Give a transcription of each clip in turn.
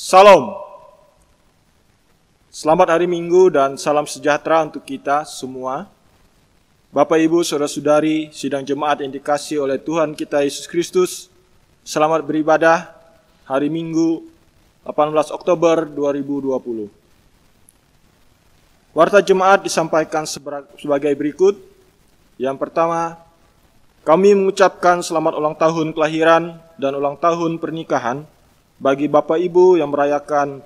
Salam. Selamat hari Minggu dan salam sejahtera untuk kita semua. Bapak, Ibu, Saudara-saudari, sidang jemaat yang dikasihi oleh Tuhan kita Yesus Kristus, selamat beribadah hari Minggu 18 Oktober 2020. Warta jemaat disampaikan sebagai berikut. Yang pertama, kami mengucapkan selamat ulang tahun kelahiran dan ulang tahun pernikahan bagi Bapak Ibu yang merayakan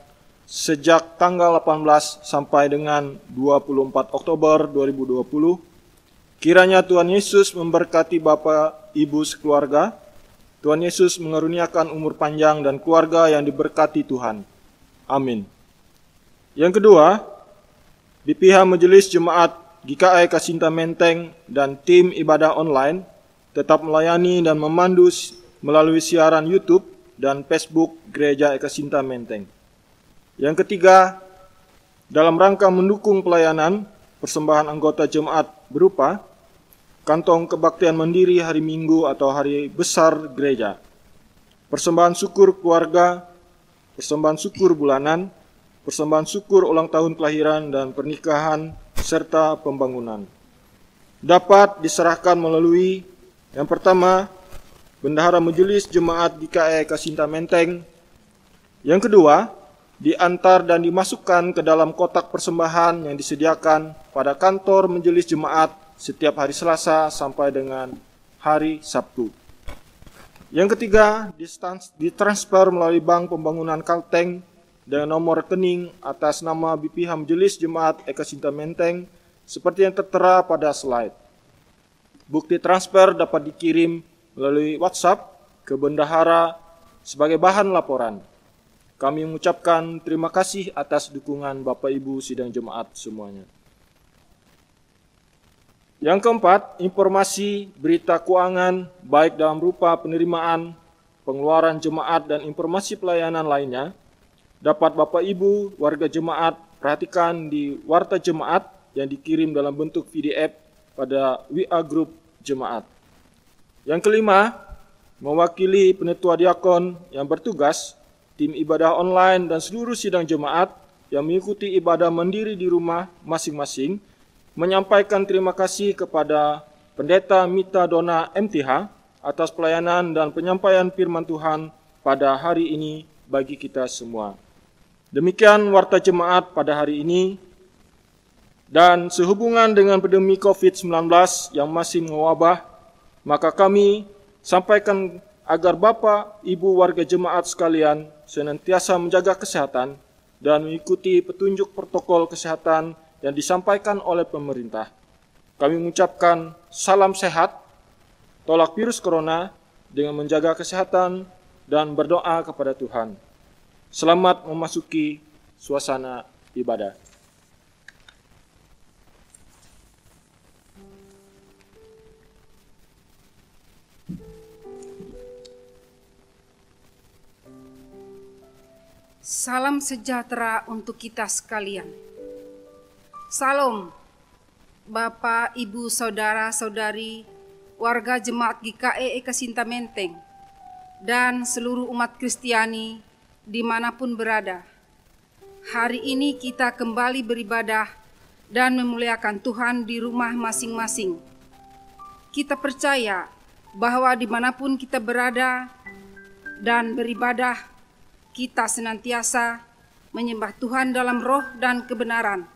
sejak tanggal 18 sampai dengan 24 Oktober 2020. Kiranya Tuhan Yesus memberkati Bapak Ibu sekeluarga. Tuhan Yesus mengaruniakan umur panjang dan keluarga yang diberkati Tuhan. Amin. Yang kedua, di pihak Majelis Jemaat GKI Kasinta Menteng dan tim ibadah online tetap melayani dan memandu melalui siaran YouTube dan Facebook Gereja Ekasinta Menteng. Yang ketiga, dalam rangka mendukung pelayanan persembahan anggota jemaat berupa kantong kebaktian mandiri hari Minggu atau hari besar gereja, persembahan syukur keluarga, persembahan syukur bulanan, persembahan syukur ulang tahun kelahiran dan pernikahan, serta pembangunan, dapat diserahkan melalui yang pertama, Bendahara Majelis Jemaat GKI Kasinta Menteng. Yang kedua, diantar dan dimasukkan ke dalam kotak persembahan yang disediakan pada kantor Majelis Jemaat setiap hari Selasa sampai dengan hari Sabtu. Yang ketiga, ditransfer melalui Bank Pembangunan Kalteng dengan nomor rekening atas nama BPH Majelis Jemaat Ekasinta Menteng seperti yang tertera pada slide. Bukti transfer dapat dikirim melalui WhatsApp ke bendahara sebagai bahan laporan. Kami mengucapkan terima kasih atas dukungan Bapak Ibu sidang jemaat semuanya. Yang keempat, informasi berita keuangan baik dalam rupa penerimaan, pengeluaran jemaat dan informasi pelayanan lainnya dapat Bapak Ibu warga jemaat perhatikan di warta jemaat yang dikirim dalam bentuk PDF pada WA Group Jemaat. Yang kelima, mewakili penetua diakon yang bertugas, tim ibadah online dan seluruh sidang jemaat yang mengikuti ibadah mandiri di rumah masing-masing, menyampaikan terima kasih kepada Pendeta Mita Dona MTH atas pelayanan dan penyampaian firman Tuhan pada hari ini bagi kita semua. Demikian warta jemaat pada hari ini. Dan sehubungan dengan pandemi COVID-19 yang masih mewabah, maka kami sampaikan agar Bapak, Ibu warga jemaat sekalian senantiasa menjaga kesehatan dan mengikuti petunjuk protokol kesehatan yang disampaikan oleh pemerintah. Kami mengucapkan salam sehat, tolak virus corona dengan menjaga kesehatan dan berdoa kepada Tuhan. Selamat memasuki suasana ibadah. Salam sejahtera untuk kita sekalian. Salam, Bapak, Ibu, Saudara-saudari, warga jemaat GKI Ekasinta Menteng, dan seluruh umat Kristiani dimanapun berada. Hari ini kita kembali beribadah dan memuliakan Tuhan di rumah masing-masing. Kita percaya bahwa dimanapun kita berada dan beribadah, kita senantiasa menyembah Tuhan dalam roh dan kebenaran.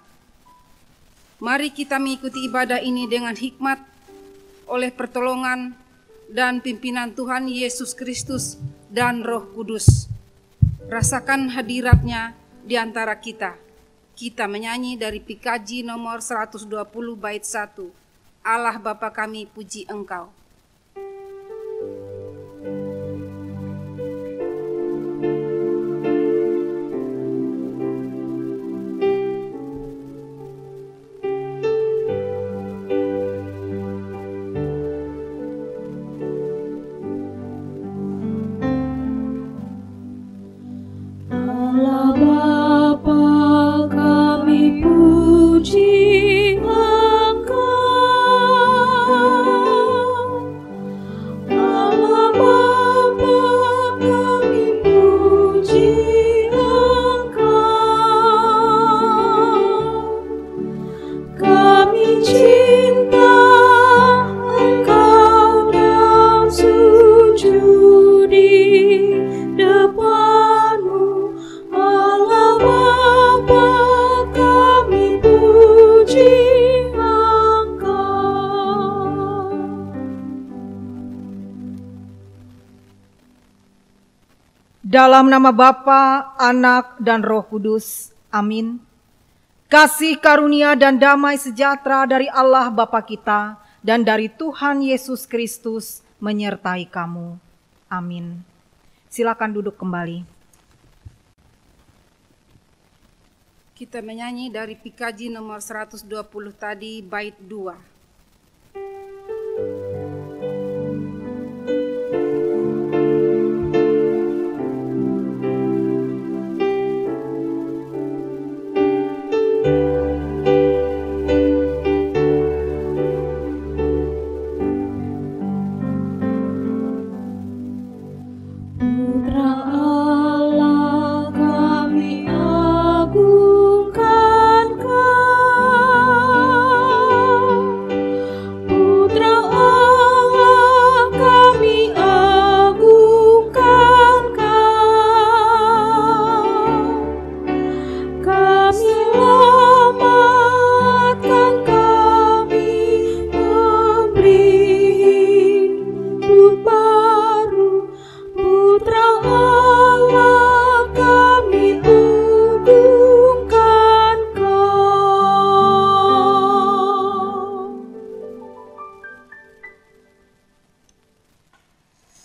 Mari kita mengikuti ibadah ini dengan hikmat oleh pertolongan dan pimpinan Tuhan Yesus Kristus dan Roh Kudus. Rasakan hadiratnya di antara kita. Kita menyanyi dari PKJ nomor 120 bait 1. Allah Bapa kami, puji Engkau. Puji Engkau. Dalam nama Bapa, Anak, dan Roh Kudus. Amin. Kasih karunia dan damai sejahtera dari Allah Bapa kita dan dari Tuhan Yesus Kristus menyertai kamu. Amin. Silakan duduk kembali. Kita menyanyi dari PKJ nomor 120 tadi, bait 2.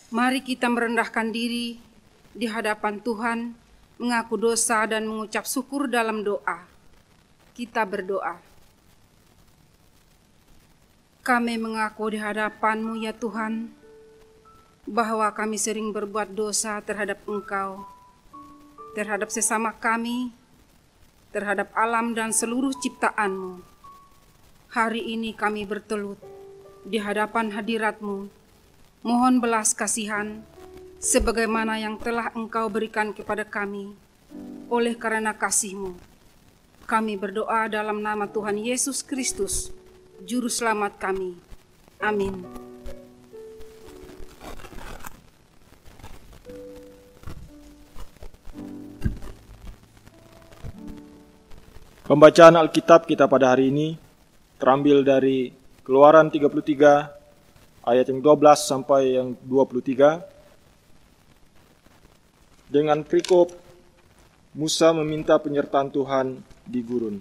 Mari kita merendahkan diri di hadapan Tuhan, mengaku dosa dan mengucap syukur dalam doa. Kita berdoa. Kami mengaku di hadapan-Mu ya Tuhan, bahwa kami sering berbuat dosa terhadap Engkau, terhadap sesama kami, terhadap alam dan seluruh ciptaan-Mu. Hari ini kami bertelut di hadapan hadirat-Mu, mohon belas kasihan, sebagaimana yang telah Engkau berikan kepada kami, oleh karena kasih-Mu. Kami berdoa dalam nama Tuhan Yesus Kristus, Juru Selamat kami. Amin. Pembacaan Alkitab kita pada hari ini terambil dari Keluaran 33, ayat yang 12 sampai yang 23, dengan perikop Musa meminta penyertaan Tuhan di gurun.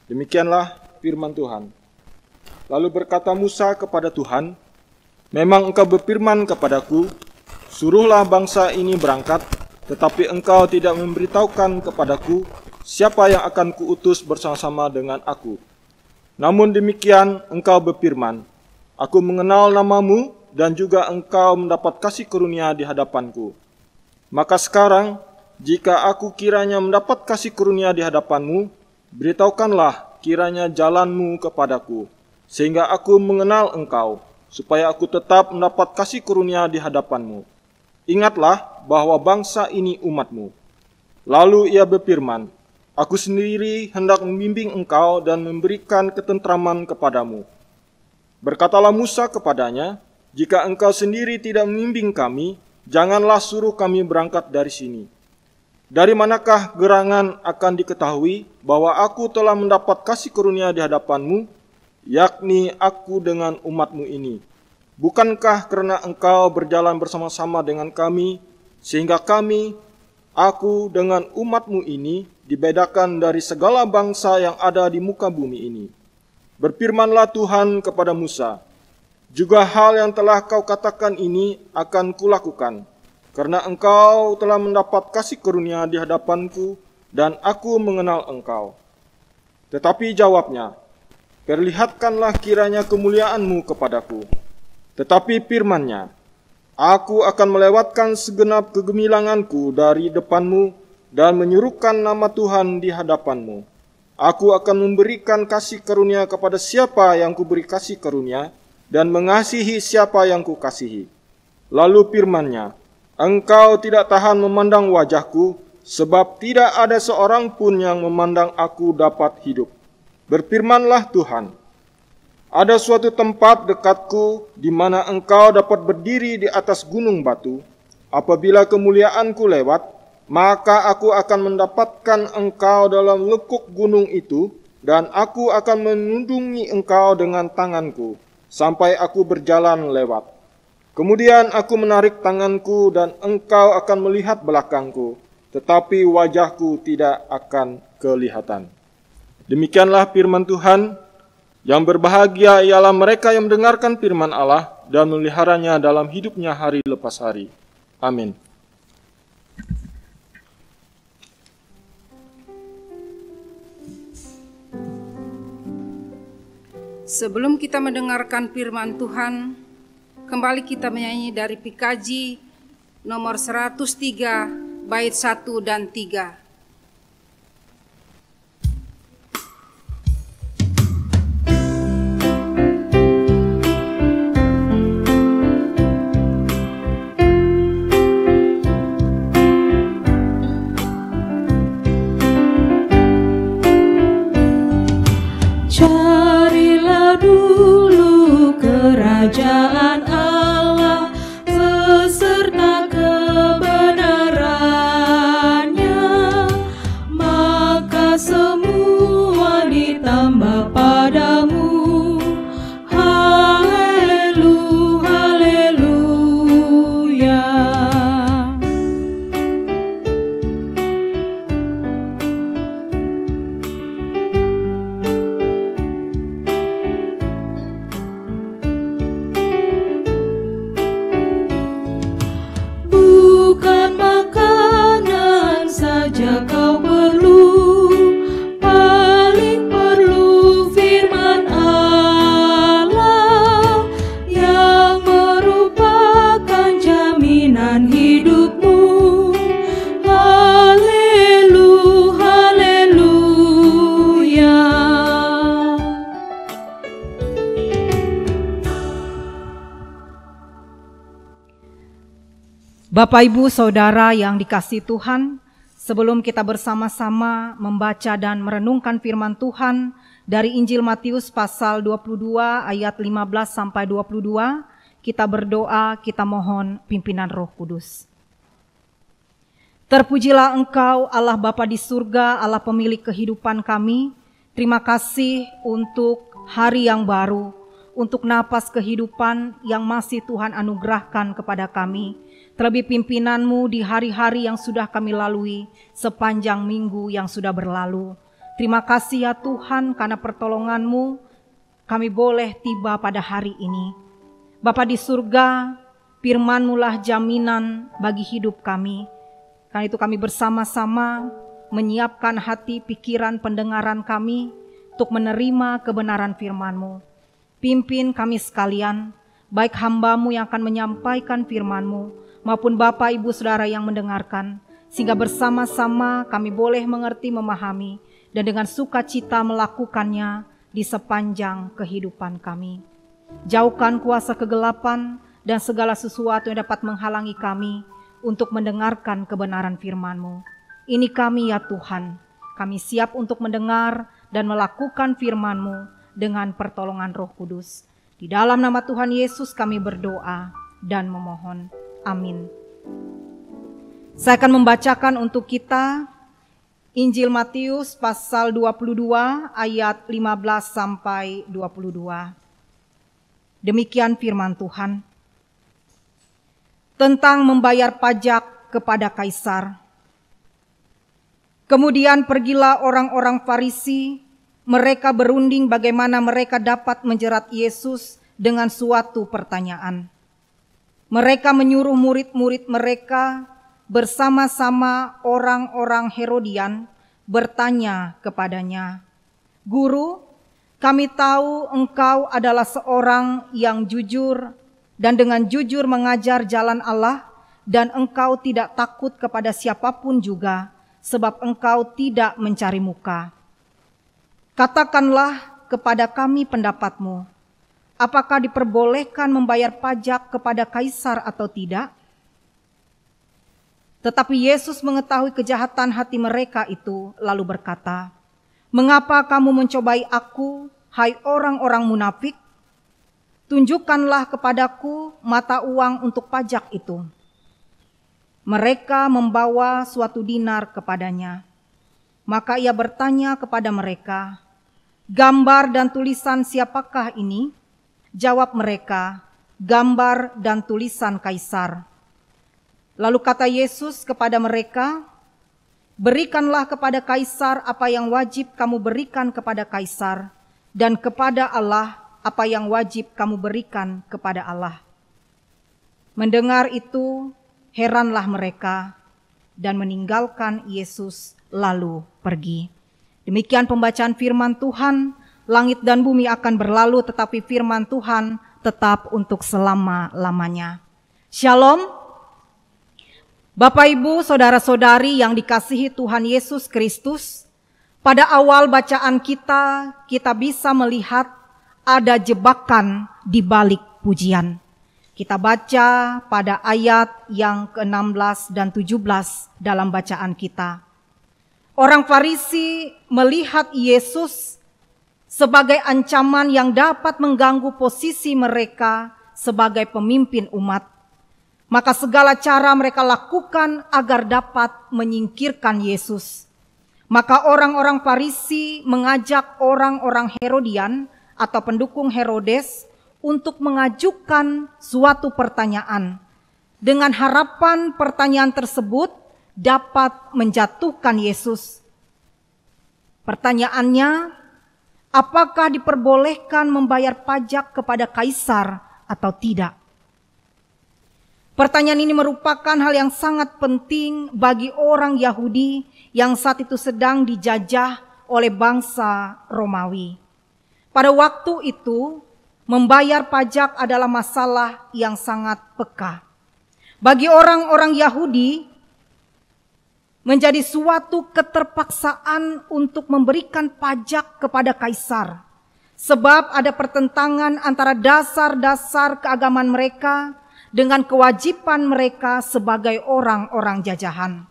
Demikianlah firman Tuhan. Lalu berkata Musa kepada Tuhan, "Memang engkau berfirman kepadaku, suruhlah bangsa ini berangkat, tetapi engkau tidak memberitahukan kepadaku siapa yang akan kuutus bersama-sama dengan aku. Namun demikian engkau berfirman, aku mengenal namamu dan juga engkau mendapat kasih karunia di hadapanku. Maka sekarang, jika aku kiranya mendapat kasih karunia di hadapanmu, beritahukanlah kiranya jalanmu kepadaku, sehingga aku mengenal engkau, supaya aku tetap mendapat kasih karunia di hadapanmu. Ingatlah bahwa bangsa ini umatmu." Lalu ia berfirman, "Aku sendiri hendak membimbing engkau dan memberikan ketentraman kepadamu." Berkatalah Musa kepadanya, "Jika engkau sendiri tidak membimbing kami, janganlah suruh kami berangkat dari sini. Dari manakah gerangan akan diketahui bahwa aku telah mendapat kasih karunia di hadapanmu, yakni aku dengan umatmu ini? Bukankah karena engkau berjalan bersama-sama dengan kami, sehingga aku dengan umatmu ini dibedakan dari segala bangsa yang ada di muka bumi ini?" Berfirmanlah Tuhan kepada Musa, "Juga hal yang telah kau katakan ini akan kulakukan, karena engkau telah mendapat kasih karunia di hadapanku dan aku mengenal engkau." Tetapi jawabnya, "Perlihatkanlah kiranya kemuliaanmu kepadaku." Tetapi firman-Nya, "Aku akan melewatkan segenap kegemilanganku dari depanmu dan menyuruhkan nama Tuhan di hadapanmu. Aku akan memberikan kasih karunia kepada siapa yang kuberi kasih karunia, dan mengasihi siapa yang kukasihi." Lalu firman-Nya, "Engkau tidak tahan memandang wajahku, sebab tidak ada seorang pun yang memandang aku dapat hidup. Berfirmanlah Tuhan, ada suatu tempat dekatku di mana engkau dapat berdiri di atas gunung batu. Apabila kemuliaanku lewat, maka aku akan mendapatkan engkau dalam lekuk gunung itu, dan aku akan menundungi engkau dengan tanganku, sampai aku berjalan lewat. Kemudian aku menarik tanganku dan engkau akan melihat belakangku, tetapi wajahku tidak akan kelihatan. Demikianlah firman Tuhan. Yang berbahagia ialah mereka yang mendengarkan firman Allah dan memeliharanya dalam hidupnya hari lepas hari. Amin. Sebelum kita mendengarkan firman Tuhan, kembali kita menyanyi dari PKJ nomor 103 bait 1 dan 3. Carilah dulu kerajaan Allah beserta kebenarannya, maka semua ditambah padamu. Haleluya. Bukan makanan saja kau perlu, paling perlu firman Allah yang merupakan jaminan hidupmu. Haleluya. Bapak, Ibu, Saudara yang dikasihi Tuhan, sebelum kita bersama-sama membaca dan merenungkan firman Tuhan dari Injil Matius pasal 22 ayat 15 sampai 22, kita berdoa, kita mohon pimpinan Roh Kudus. Terpujilah Engkau Allah Bapa di surga, Allah pemilik kehidupan kami. Terima kasih untuk hari yang baru, untuk napas kehidupan yang masih Tuhan anugerahkan kepada kami. Terlebih pimpinan-Mu di hari-hari yang sudah kami lalui sepanjang minggu yang sudah berlalu. Terima kasih ya Tuhan, karena pertolongan-Mu kami boleh tiba pada hari ini. Bapa di surga, firman-Mu lah jaminan bagi hidup kami. Karena itu kami bersama-sama menyiapkan hati, pikiran, pendengaran kami untuk menerima kebenaran firman-Mu. Pimpin kami sekalian, baik hamba-Mu yang akan menyampaikan firman-Mu, maupun Bapak, Ibu, Saudara yang mendengarkan, sehingga bersama-sama kami boleh mengerti, memahami, dan dengan sukacita melakukannya di sepanjang kehidupan kami. Jauhkan kuasa kegelapan dan segala sesuatu yang dapat menghalangi kami untuk mendengarkan kebenaran firman-Mu. Ini kami ya Tuhan, kami siap untuk mendengar dan melakukan firman-Mu dengan pertolongan Roh Kudus. Di dalam nama Tuhan Yesus kami berdoa dan memohon. Amin. Saya akan membacakan untuk kita Injil Matius pasal 22 ayat 15 sampai 22. Demikian firman Tuhan. Tentang membayar pajak kepada Kaisar. Kemudian pergilah orang-orang Farisi, mereka berunding bagaimana mereka dapat menjerat Yesus dengan suatu pertanyaan. Mereka menyuruh murid-murid mereka bersama-sama orang-orang Herodian bertanya kepadanya, "Guru, kami tahu engkau adalah seorang yang jujur dan dengan jujur mengajar jalan Allah, dan engkau tidak takut kepada siapapun juga, sebab engkau tidak mencari muka. Katakanlah kepada kami pendapatmu. Apakah diperbolehkan membayar pajak kepada Kaisar atau tidak?" Tetapi Yesus mengetahui kejahatan hati mereka itu, lalu berkata, "Mengapa kamu mencobai aku, hai orang-orang munafik? Tunjukkanlah kepadaku mata uang untuk pajak itu." Mereka membawa suatu dinar kepadanya. Maka ia bertanya kepada mereka, "Gambar dan tulisan siapakah ini?" Jawab mereka, gambar dan tulisan kaisar. Lalu kata Yesus kepada mereka, berikanlah kepada kaisar apa yang wajib kamu berikan kepada kaisar, dan kepada Allah apa yang wajib kamu berikan kepada Allah. Mendengar itu, heranlah mereka dan meninggalkan Yesus lalu pergi. Demikian pembacaan firman Tuhan. Langit dan bumi akan berlalu, tetapi firman Tuhan tetap untuk selama-lamanya. Shalom. Bapak, Ibu, saudara-saudari yang dikasihi Tuhan Yesus Kristus, pada awal bacaan kita bisa melihat ada jebakan di balik pujian. Kita baca pada ayat yang ke-16 dan 17 dalam bacaan kita. Orang Farisi melihat Yesus sebagai ancaman yang dapat mengganggu posisi mereka sebagai pemimpin umat. Maka segala cara mereka lakukan agar dapat menyingkirkan Yesus. Maka orang-orang Farisi mengajak orang-orang Herodian atau pendukung Herodes untuk mengajukan suatu pertanyaan, dengan harapan pertanyaan tersebut dapat menjatuhkan Yesus. Pertanyaannya, apakah diperbolehkan membayar pajak kepada kaisar atau tidak? Pertanyaan ini merupakan hal yang sangat penting bagi orang Yahudi yang saat itu sedang dijajah oleh bangsa Romawi. Pada waktu itu, membayar pajak adalah masalah yang sangat peka. Bagi orang-orang Yahudi, menjadi suatu keterpaksaan untuk memberikan pajak kepada kaisar. Sebab ada pertentangan antara dasar-dasar keagamaan mereka dengan kewajiban mereka sebagai orang-orang jajahan.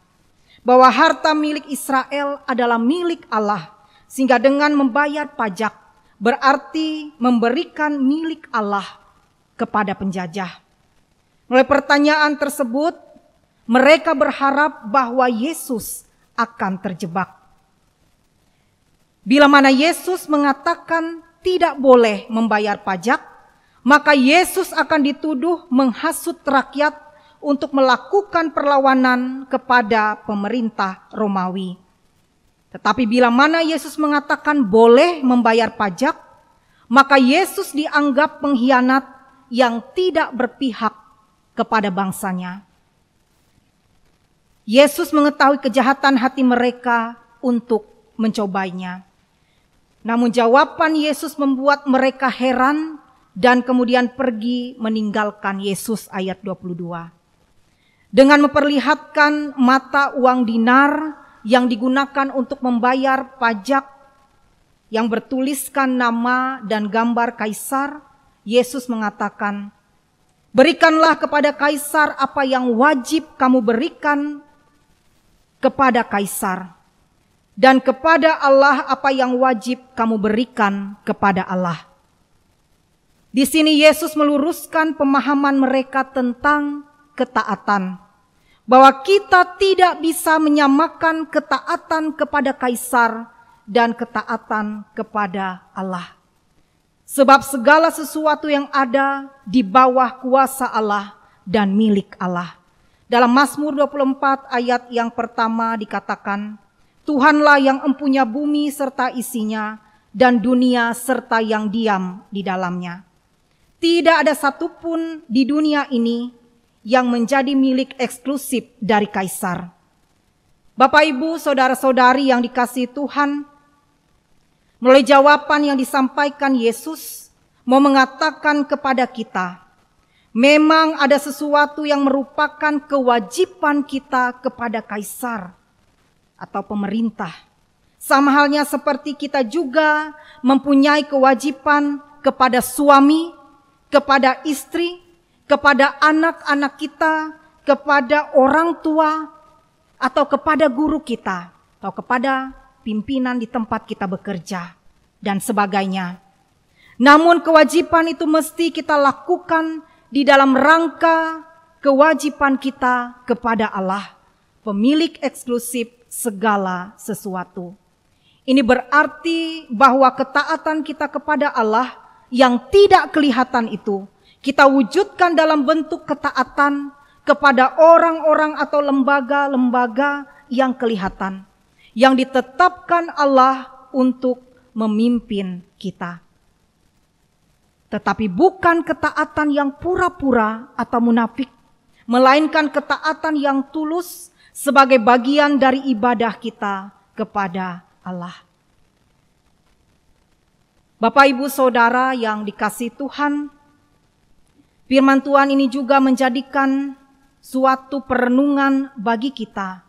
Bahwa harta milik Israel adalah milik Allah, sehingga dengan membayar pajak berarti memberikan milik Allah kepada penjajah. Melalui pertanyaan tersebut, mereka berharap bahwa Yesus akan terjebak. Bila mana Yesus mengatakan tidak boleh membayar pajak, maka Yesus akan dituduh menghasut rakyat untuk melakukan perlawanan kepada pemerintah Romawi. Tetapi bila mana Yesus mengatakan boleh membayar pajak, maka Yesus dianggap pengkhianat yang tidak berpihak kepada bangsanya. Yesus mengetahui kejahatan hati mereka untuk mencobanya. Namun jawaban Yesus membuat mereka heran dan kemudian pergi meninggalkan Yesus, ayat 22. Dengan memperlihatkan mata uang dinar yang digunakan untuk membayar pajak yang bertuliskan nama dan gambar kaisar, Yesus mengatakan, berikanlah kepada kaisar apa yang wajib kamu berikan kepada kaisar, dan kepada Allah apa yang wajib kamu berikan kepada Allah. Di sini Yesus meluruskan pemahaman mereka tentang ketaatan, bahwa kita tidak bisa menyamakan ketaatan kepada kaisar dan ketaatan kepada Allah. Sebab segala sesuatu yang ada di bawah kuasa Allah dan milik Allah. Dalam Mazmur 24 ayat yang pertama dikatakan, Tuhanlah yang empunya bumi serta isinya, dan dunia serta yang diam di dalamnya. Tidak ada satupun di dunia ini yang menjadi milik eksklusif dari kaisar. Bapak, Ibu, saudara-saudari yang dikasihi Tuhan, melalui jawaban yang disampaikan Yesus, mau mengatakan kepada kita, memang ada sesuatu yang merupakan kewajiban kita kepada kaisar atau pemerintah. Sama halnya seperti kita juga mempunyai kewajiban kepada suami, kepada istri, kepada anak-anak kita, kepada orang tua, atau kepada guru kita, atau kepada pimpinan di tempat kita bekerja, dan sebagainya. Namun kewajiban itu mesti kita lakukan di dalam rangka kewajiban kita kepada Allah, pemilik eksklusif segala sesuatu. Ini berarti bahwa ketaatan kita kepada Allah yang tidak kelihatan itu, kita wujudkan dalam bentuk ketaatan kepada orang-orang atau lembaga-lembaga yang kelihatan, yang ditetapkan Allah untuk memimpin kita. Tetapi bukan ketaatan yang pura-pura atau munafik, melainkan ketaatan yang tulus sebagai bagian dari ibadah kita kepada Allah. Bapak, Ibu, Saudara yang dikasihi Tuhan, firman Tuhan ini juga menjadikan suatu perenungan bagi kita.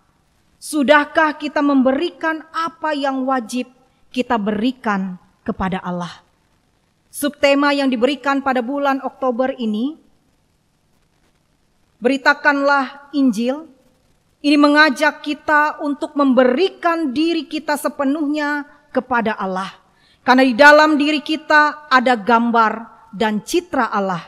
Sudahkah kita memberikan apa yang wajib kita berikan kepada Allah? Subtema yang diberikan pada bulan Oktober ini, beritakanlah Injil. Ini mengajak kita untuk memberikan diri kita sepenuhnya kepada Allah. Karena di dalam diri kita ada gambar dan citra Allah.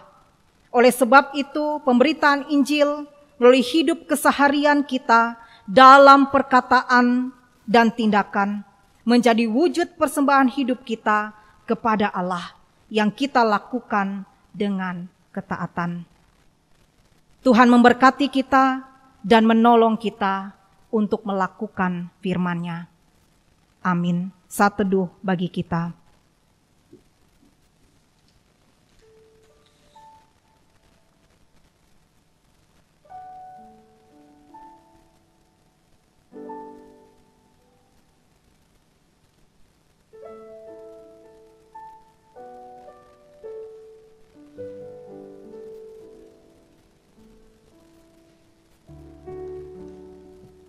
Oleh sebab itu, pemberitaan Injil melalui hidup keseharian kita dalam perkataan dan tindakan menjadi wujud persembahan hidup kita kepada Allah yang kita lakukan dengan ketaatan. Tuhan memberkati kita dan menolong kita untuk melakukan firman-Nya. Amin. Saat teduh bagi kita.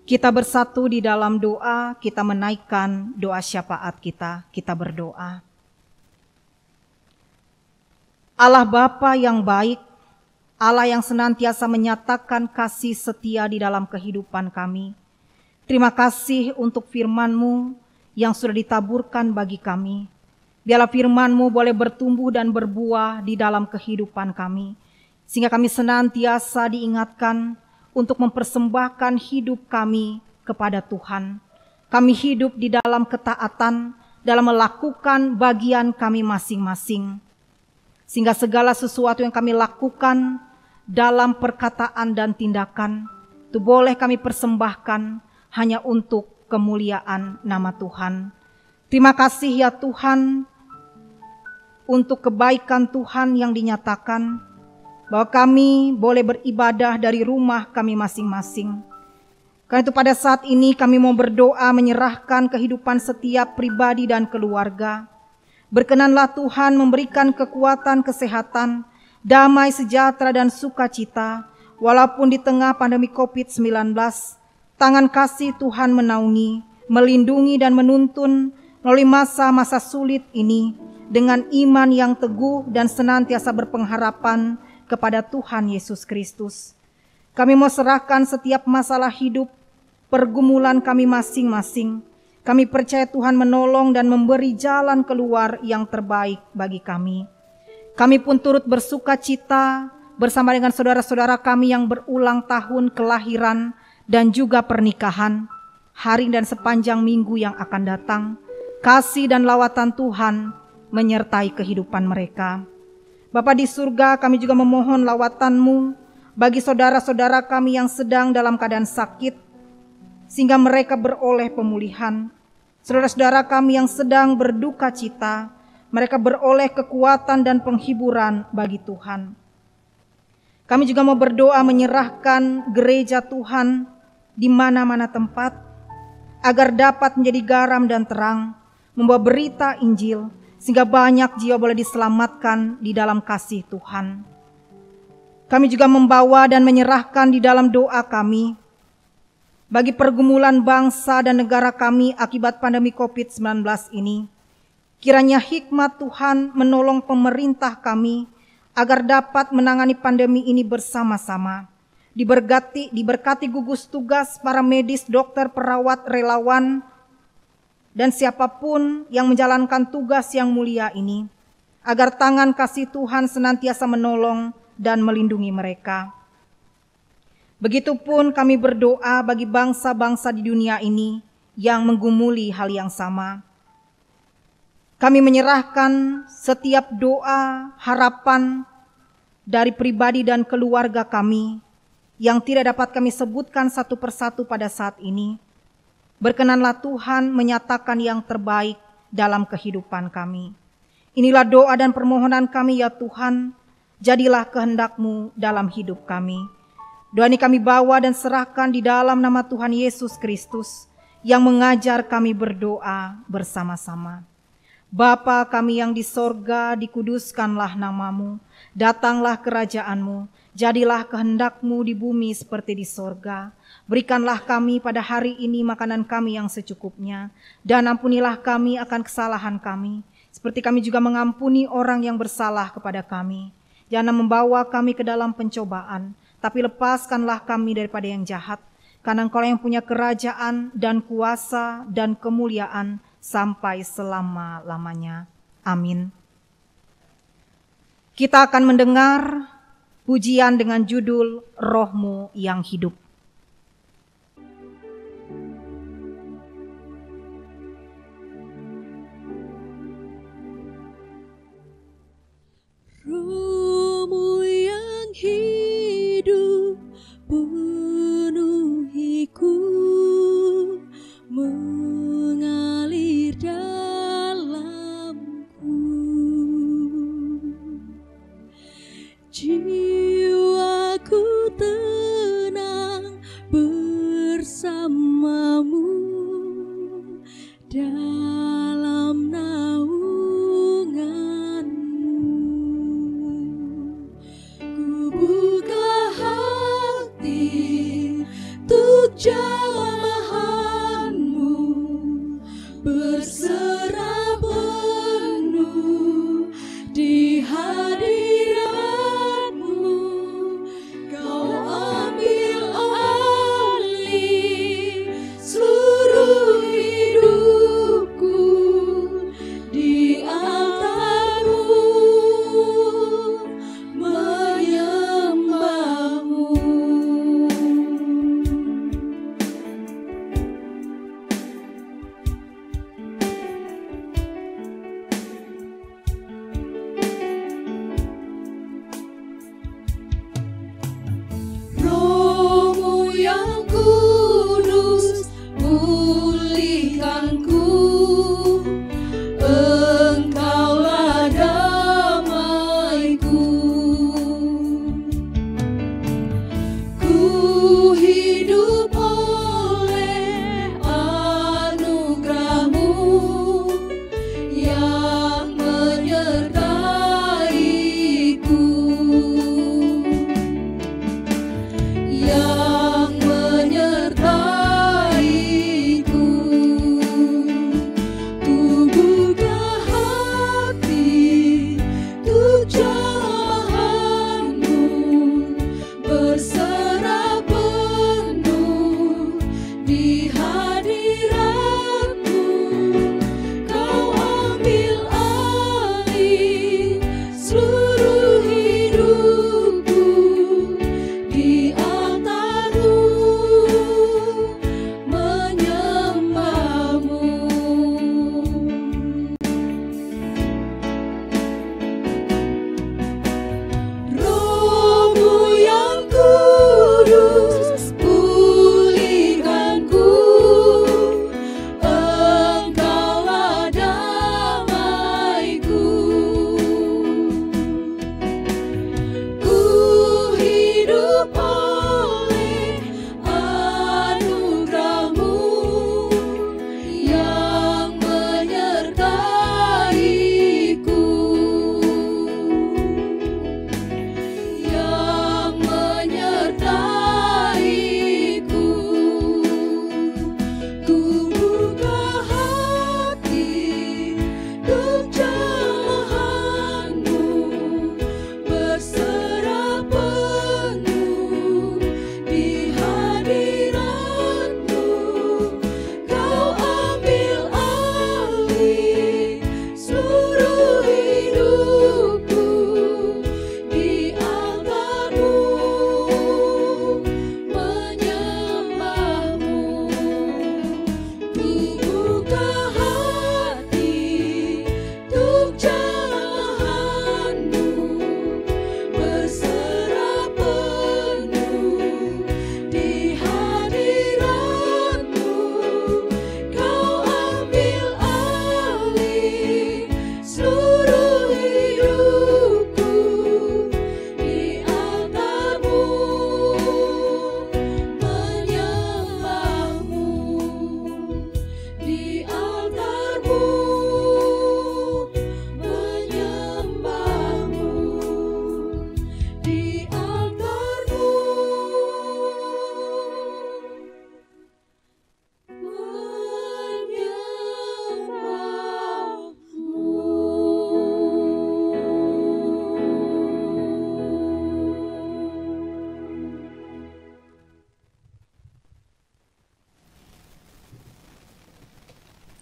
Kita bersatu di dalam doa, kita menaikkan doa syafaat kita berdoa. Allah Bapa yang baik, Allah yang senantiasa menyatakan kasih setia di dalam kehidupan kami. Terima kasih untuk firman-Mu yang sudah ditaburkan bagi kami. Biarlah firman-Mu boleh bertumbuh dan berbuah di dalam kehidupan kami, sehingga kami senantiasa diingatkan untuk mempersembahkan hidup kami kepada Tuhan. Kami hidup di dalam ketaatan, dalam melakukan bagian kami masing-masing. Sehingga segala sesuatu yang kami lakukan dalam perkataan dan tindakan, itu boleh kami persembahkan hanya untuk kemuliaan nama Tuhan. Terima kasih ya Tuhan, untuk kebaikan Tuhan yang dinyatakan, bahwa kami boleh beribadah dari rumah kami masing-masing. Karena itu pada saat ini kami mau berdoa menyerahkan kehidupan setiap pribadi dan keluarga. Berkenanlah Tuhan memberikan kekuatan, kesehatan, damai, sejahtera dan sukacita. Walaupun di tengah pandemi COVID-19, tangan kasih Tuhan menaungi, melindungi dan menuntun melalui masa-masa sulit ini dengan iman yang teguh dan senantiasa berpengharapan kepada Tuhan Yesus Kristus. Kami mau serahkan setiap masalah hidup, pergumulan kami masing-masing. Kami percaya Tuhan menolong dan memberi jalan keluar yang terbaik bagi kami. Kami pun turut bersuka cita bersama dengan saudara-saudara kami yang berulang tahun kelahiran dan juga pernikahan, hari dan sepanjang minggu yang akan datang. Kasih dan lawatan Tuhan menyertai kehidupan mereka. Bapa di surga, kami juga memohon lawatan-Mu bagi saudara-saudara kami yang sedang dalam keadaan sakit, sehingga mereka beroleh pemulihan. Saudara-saudara kami yang sedang berduka cita, mereka beroleh kekuatan dan penghiburan bagi Tuhan. Kami juga mau berdoa menyerahkan gereja Tuhan di mana-mana tempat, agar dapat menjadi garam dan terang, membawa berita Injil, sehingga banyak jiwa boleh diselamatkan di dalam kasih Tuhan. Kami juga membawa dan menyerahkan di dalam doa kami bagi pergumulan bangsa dan negara kami akibat pandemi COVID-19 ini. Kiranya hikmat Tuhan menolong pemerintah kami agar dapat menangani pandemi ini bersama-sama. Diberkati gugus tugas para medis, dokter, perawat, relawan, dan siapapun yang menjalankan tugas yang mulia ini, agar tangan kasih Tuhan senantiasa menolong dan melindungi mereka. Begitupun kami berdoa bagi bangsa-bangsa di dunia ini yang menggumuli hal yang sama. Kami menyerahkan setiap doa, harapan, dari pribadi dan keluarga kami yang tidak dapat kami sebutkan satu persatu pada saat ini, berkenanlah Tuhan menyatakan yang terbaik dalam kehidupan kami. Inilah doa dan permohonan kami ya Tuhan, jadilah kehendak-Mu dalam hidup kami. Doa ini kami bawa dan serahkan di dalam nama Tuhan Yesus Kristus yang mengajar kami berdoa bersama-sama. Bapa kami yang di sorga, dikuduskanlah nama-Mu, datanglah kerajaan-Mu, jadilah kehendak-Mu di bumi seperti di sorga. Berikanlah kami pada hari ini makanan kami yang secukupnya, dan ampunilah kami akan kesalahan kami, seperti kami juga mengampuni orang yang bersalah kepada kami. Jangan membawa kami ke dalam pencobaan, tapi lepaskanlah kami daripada yang jahat. Karena Engkau yang punya kerajaan dan kuasa dan kemuliaan sampai selama-lamanya. Amin. Kita akan mendengar pujian dengan judul Roh-Mu yang Hidup. Roh-Mu yang hidup penuhiku, mengalir dalamku. Jiwaku tenang bersama-Mu dalam naungan-Mu. Ku buka hati untuk jamahan-Mu, berserah penuh di hadirat-Mu. Kau ambil alih seluruh hidupku, di altar-Mu menyembah-Mu. Roh-Mu yang kudus, pulihkanku. Engkaulah damaiku. Ku hidup oleh anugerah-Mu yang menyertaiku, yang menyertaiku. Ku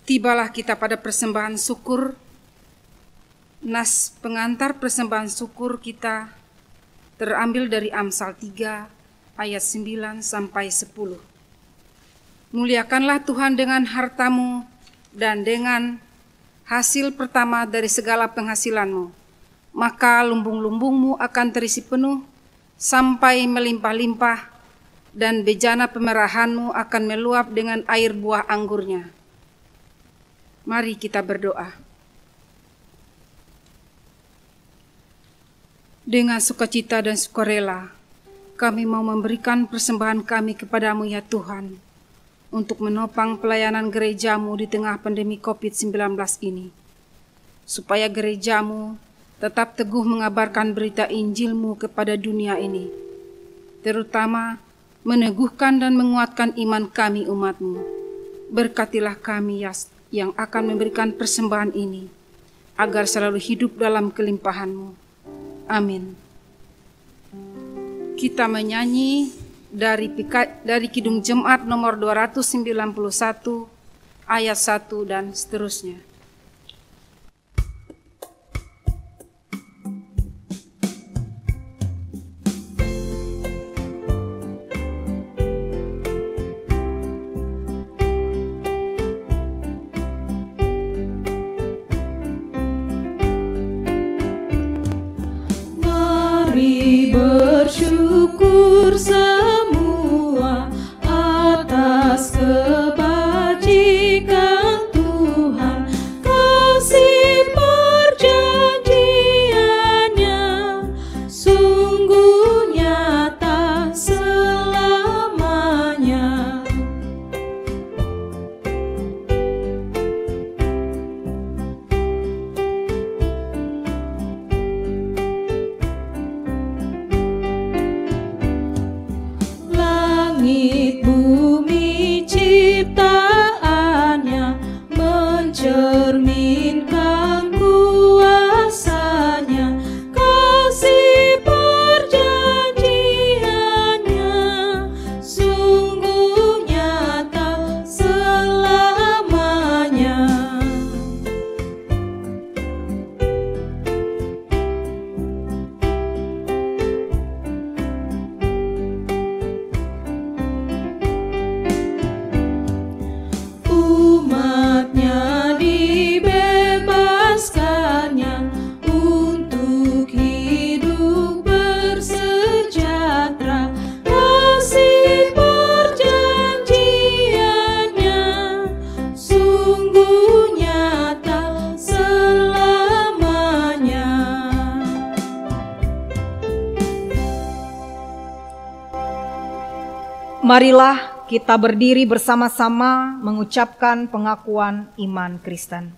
Tibalah kita pada persembahan syukur. Nas pengantar persembahan syukur kita terambil dari Amsal 3 ayat 9 sampai 10. Muliakanlah Tuhan dengan hartamu dan dengan hasil pertama dari segala penghasilanmu, maka lumbung-lumbungmu akan terisi penuh sampai melimpah-limpah, dan bejana pemerahanmu akan meluap dengan air buah anggurnya. Mari kita berdoa. Dengan sukacita dan sukarela, kami mau memberikan persembahan kami kepadamu ya Tuhan, untuk menopang pelayanan gerejamu di tengah pandemi COVID-19 ini, supaya gerejamu tetap teguh mengabarkan berita Injil-Mu kepada dunia ini, terutama meneguhkan dan menguatkan iman kami umat-Mu. Berkatilah kami yang akan memberikan persembahan ini, agar selalu hidup dalam kelimpahan-Mu. Amin. Kita menyanyi dari Kidung Jemaat nomor 291 ayat 1 dan seterusnya. Mari bersyukur semua atas kebajikan Tuhan, kasih perjanjiannya sungguh nyata selamanya. Langit bumi ciptaannya mencerminkan kuasanya, kasih perjanjiannya sungguh nyata selamanya. Umatnya dibebaskannya untuk hidup bersejahtera, kasih perjanjiannya sungguh nyata selamanya. Marilah kita berdiri bersama-sama mengucapkan pengakuan iman Kristen.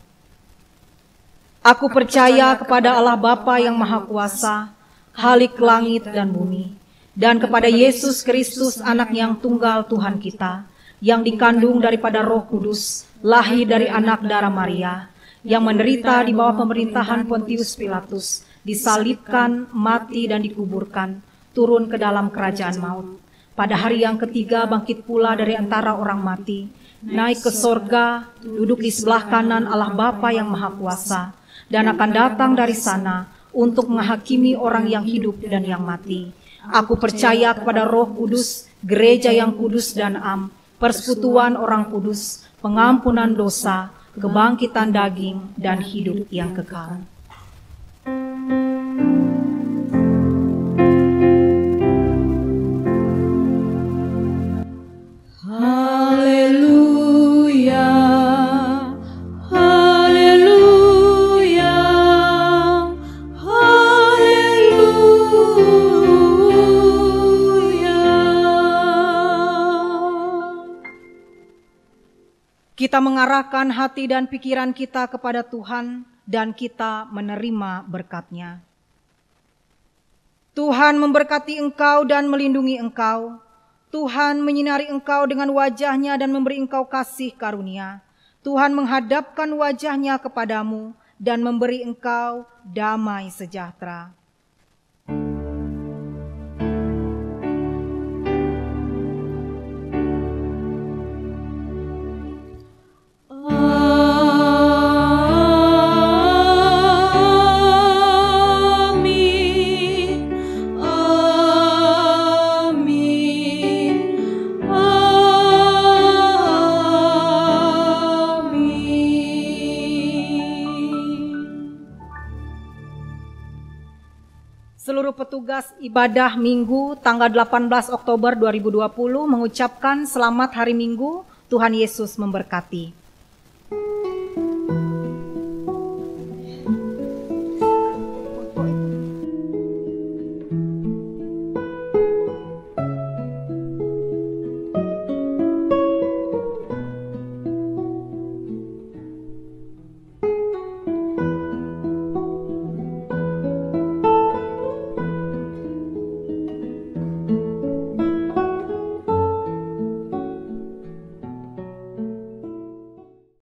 Aku percaya kepada Allah Bapa yang Maha Kuasa, Khalik langit dan bumi, dan kepada Yesus Kristus, Anak yang tunggal Tuhan kita, yang dikandung daripada Roh Kudus, lahir dari anak darah Maria, yang menderita di bawah pemerintahan Pontius Pilatus, disalibkan, mati dan dikuburkan, turun ke dalam kerajaan maut. Pada hari yang ketiga bangkit pula dari antara orang mati, naik ke sorga, duduk di sebelah kanan Allah Bapa yang Maha Kuasa, dan akan datang dari sana untuk menghakimi orang yang hidup dan yang mati. Aku percaya kepada Roh Kudus, gereja yang kudus dan am, persekutuan orang kudus, pengampunan dosa, kebangkitan daging, dan hidup yang kekal. Haleluya, haleluya, haleluya. Kita mengarahkan hati dan pikiran kita kepada Tuhan dan kita menerima berkat-Nya. Tuhan memberkati engkau dan melindungi engkau. Tuhan menyinari engkau dengan wajah-Nya dan memberi engkau kasih karunia. Tuhan menghadapkan wajah-Nya kepadamu dan memberi engkau damai sejahtera. Haleluya. petugas ibadah Minggu tanggal 18 Oktober 2020 mengucapkan selamat hari Minggu, Tuhan Yesus memberkati.